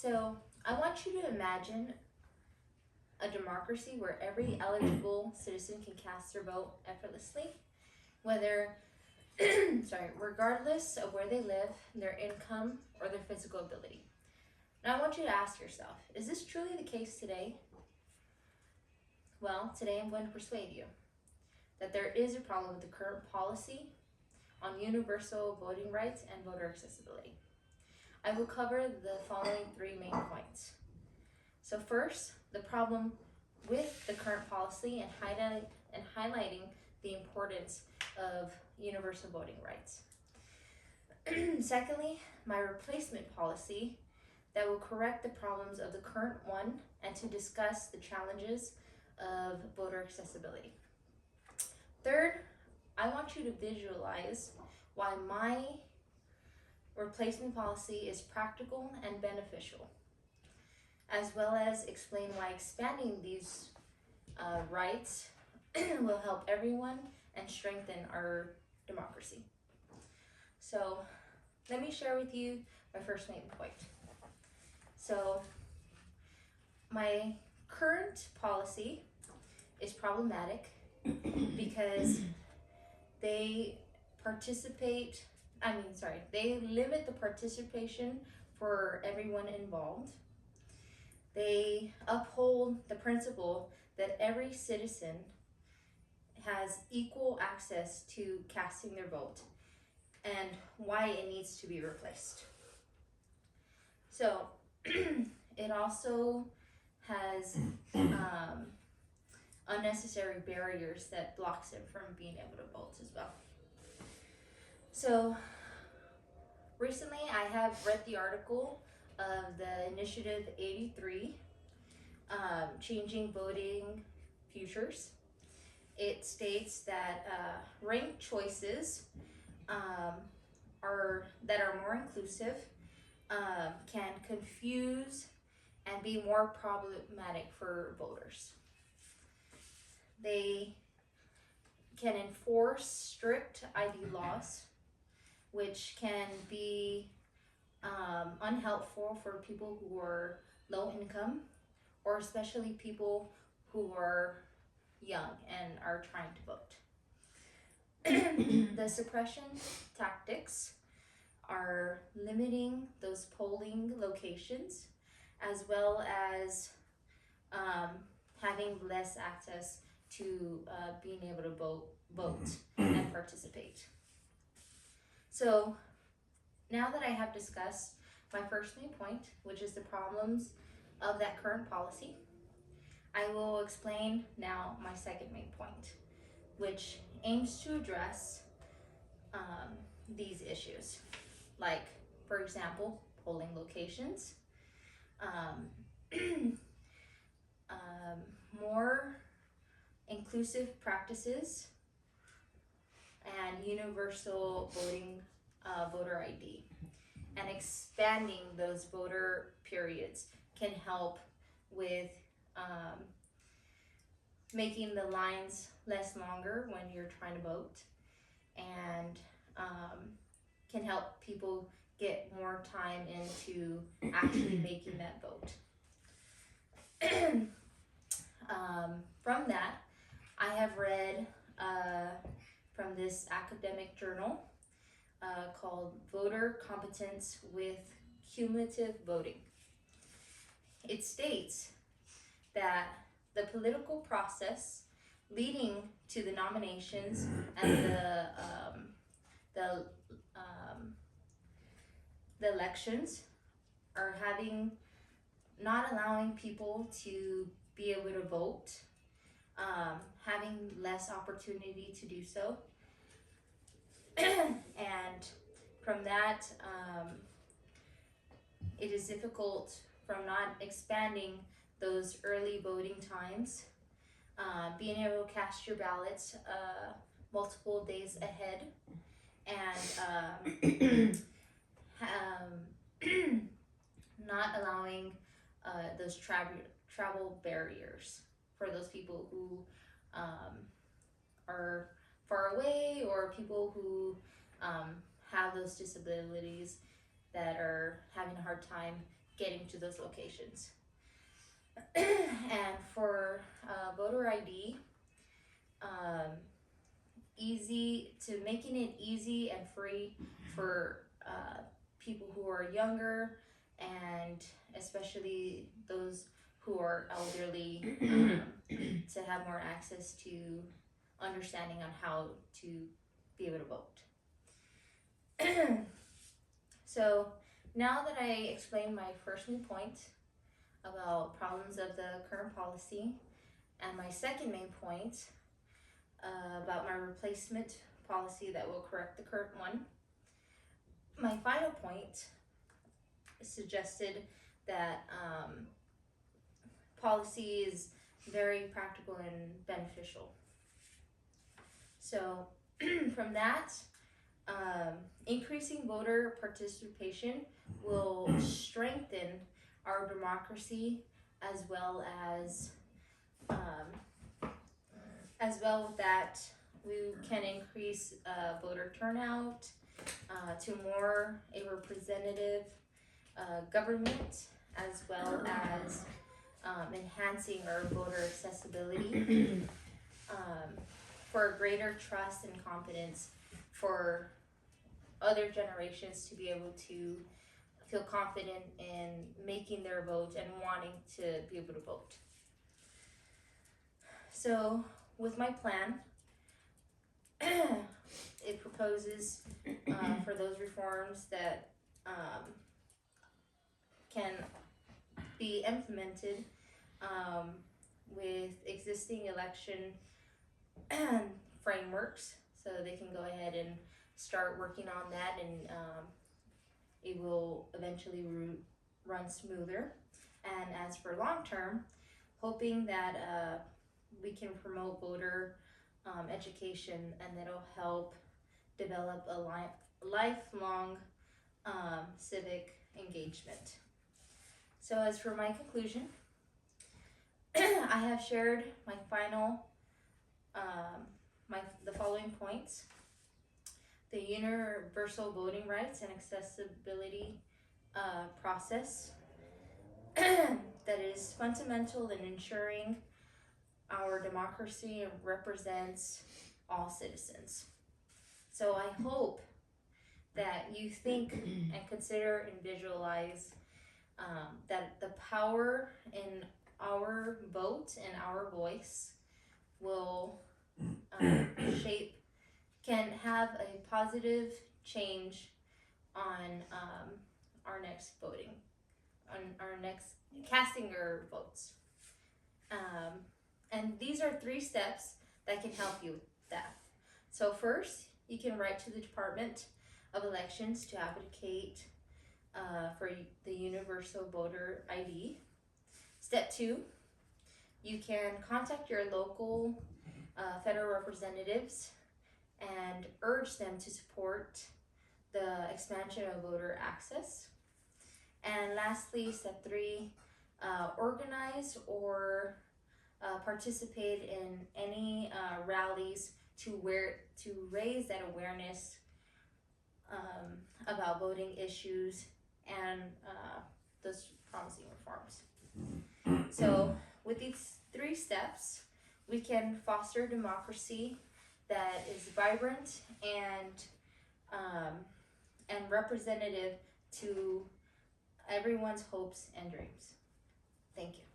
So I want you to imagine a democracy where every eligible citizen can cast their vote effortlessly, whether regardless of where they live, their income, or their physical ability. Now I want you to ask yourself, is this truly the case today? Well, today I'm going to persuade you that there is a problem with the current policy on universal voting rights and voter accessibility. I will cover the following 3 main points. So first, the problem with the current policy and highlighting the importance of universal voting rights. Secondly, my replacement policy that will correct the problems of the current one and to discuss the challenges of voter accessibility. Third, I want you to visualize why my replacement policy is practical and beneficial, as well as explain why expanding these rights will help everyone and strengthen our democracy. So let me share with you my first main point. So my current policy is problematic because they limit the participation for everyone involved. They uphold the principle that every citizen has equal access to casting their vote and why it needs to be replaced. So it also has unnecessary barriers that blocks it from being able to vote as well. So recently I have read the article of the Initiative 83, Changing Voting Futures. It states that ranked choices that are more inclusive can confuse and be more problematic for voters. They can enforce strict ID laws, which can be unhelpful for people who are low income, or especially people who are young and are trying to vote. The suppression tactics are limiting those polling locations, as well as having less access to being able to vote and participate. So now that I have discussed my first main point, which is the problems of that current policy, I will explain now my second main point, which aims to address these issues, like, for example, polling locations, more inclusive practices, and universal voter ID. And expanding those voter periods can help with making the lines less longer when you're trying to vote, and can help people get more time into actually making that vote. From that, I have read from this academic journal called Voter Competence with Cumulative Voting. It states that the political process leading to the nominations and the elections are not allowing people to be able to vote, having less opportunity to do so. And from that, it is difficult from not expanding those early voting times, being able to cast your ballots multiple days ahead, and not allowing those travel barriers for those people who are far away, or people who have those disabilities that are having a hard time getting to those locations. And for voter ID, making it easy and free for people who are younger, and especially those who are elderly, to have more access to understanding on how to be able to vote. So now that I explained my first main point about problems of the current policy, and my second main point about my replacement policy that will correct the current one, my final point suggested that policy is very practical and beneficial. So from that, increasing voter participation will strengthen our democracy, as well that we can increase voter turnout to more a representative government, as well as enhancing our voter accessibility for greater trust and confidence for other generations to be able to feel confident in making their vote and wanting to be able to vote. So with my plan, it proposes for those reforms that can be implemented with existing election frameworks, so they can go ahead and start working on that, and it will eventually run smoother. And as for long term, hoping that we can promote voter education, and that'll help develop a lifelong civic engagement. So as for my conclusion, I have shared my final the following points: the universal voting rights and accessibility process that is fundamental in ensuring our democracy and represents all citizens. So I hope that you think and consider and visualize that the power in our vote and our voice will can have a positive change on our next voting, on our next casting our votes. And these are 3 steps that can help you with that. So first, you can write to the Department of Elections to advocate for the universal voter ID. Step 2, you can contact your local federal representatives and urge them to support the expansion of voter access. And lastly, step 3, organize or participate in any rallies to raise that awareness about voting issues and those promising reforms. So with these 3 steps, we can foster a democracy that is vibrant and representative to everyone's hopes and dreams. Thank you.